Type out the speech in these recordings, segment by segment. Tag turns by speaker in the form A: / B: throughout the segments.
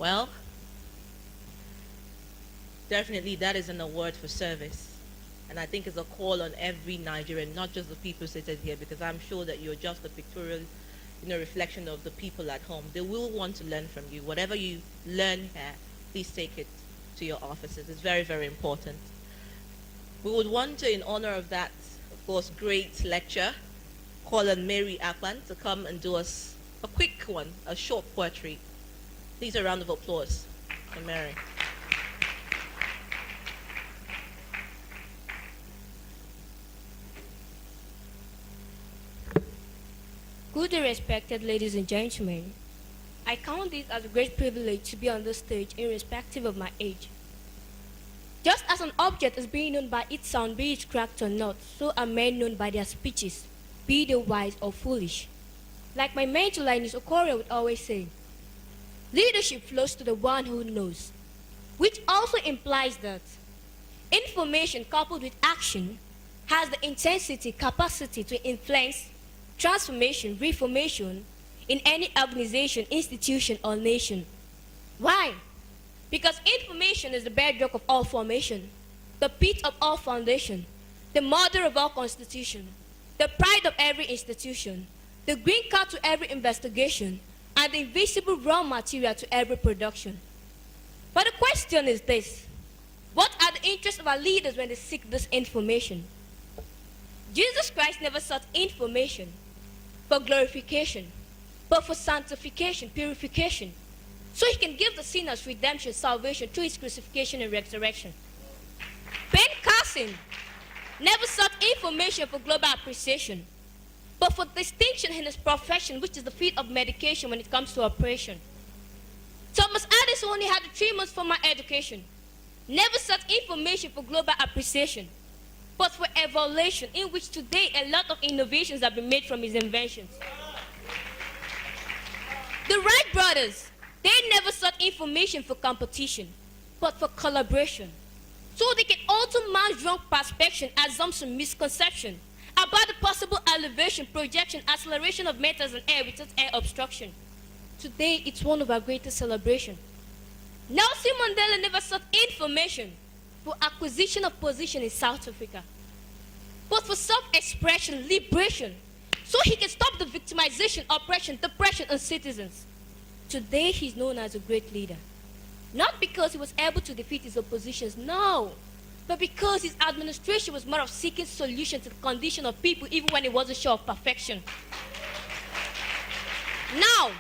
A: Well, definitely that is an award for service. And I think it's a call on every Nigerian, not just the people seated here, because I'm sure that you're just a pictorial, reflection of the people at home. They will want to learn from you. Whatever you learn here, please take it to your offices. It's very, very important. We would want to, in honor of that, of course, great lecture, call on Mary Akpan to come and do us a quick one, a short poetry. Please, a round of applause for Mary.
B: Good and respected ladies and gentlemen, I count this as a great privilege to be on this stage irrespective of my age. Just as an object is being known by its sound, be it cracked or not, so are men known by their speeches, be they wise or foolish. Like my mentor Linus Okorie would always say, leadership flows to the one who knows, which also implies that information coupled with action has the intensity, capacity to influence transformation, reformation in any organization, institution, or nation. Why? Because information is the bedrock of all formation, the pit of all foundation, the mother of all constitution, the pride of every institution, the green card to every investigation, and the invisible raw material to every production. But the question is this: what are the interests of our leaders when they seek this information? Jesus Christ never sought information for glorification, but for sanctification, purification, so he can give the sinners redemption, salvation through his crucifixion and resurrection. Ben Carson never sought information for global appreciation, but for distinction in his profession, which is the field of medication when it comes to operation. Thomas Addison only had 3 months for my education, never sought information for global appreciation, but for evaluation, in which today a lot of innovations have been made from his inventions. The Wright brothers, they never sought information for competition, but for collaboration, so they can also match wrong perception, assumption, misconception about the possible elevation, projection, acceleration of metals and air without air obstruction. Today, it's one of our greatest celebrations. Nelson Mandela never sought information for acquisition of position in South Africa, but for self-expression, liberation, so he can stop the victimization, oppression, depression on citizens. Today, he's known as a great leader. Not because he was able to defeat his oppositions, no, but because his administration was more of seeking solutions to the condition of people even when it wasn't sure of perfection. Now,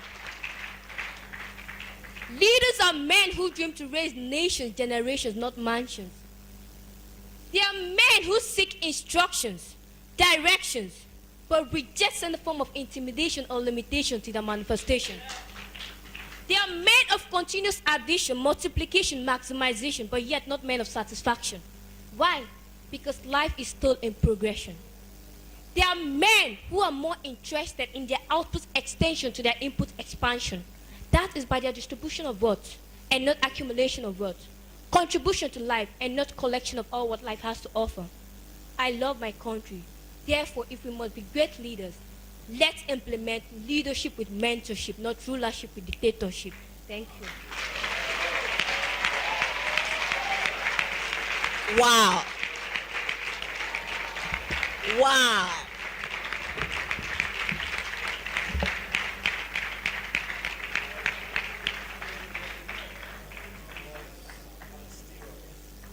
B: leaders are men who dream to raise nations, generations, not mansions. They are men who seek instructions, directions, but reject any form of intimidation or limitation to their manifestation. They are men of continuous addition, multiplication, maximization, but yet not men of satisfaction. Why? Because life is still in progression. They are men who are more interested in their output extension to their input expansion. That is by their distribution of worth and not accumulation of worth. Contribution to life and not collection of all what life has to offer. I love my country. Therefore, if we must be great leaders, let's implement leadership with mentorship, not rulership with dictatorship. Thank you.
A: Wow. Wow.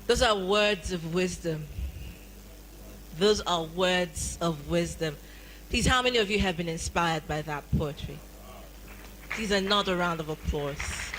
A: Those are words of wisdom. Those are words of wisdom. Please, how many of you have been inspired by that poetry? Please, another round of applause.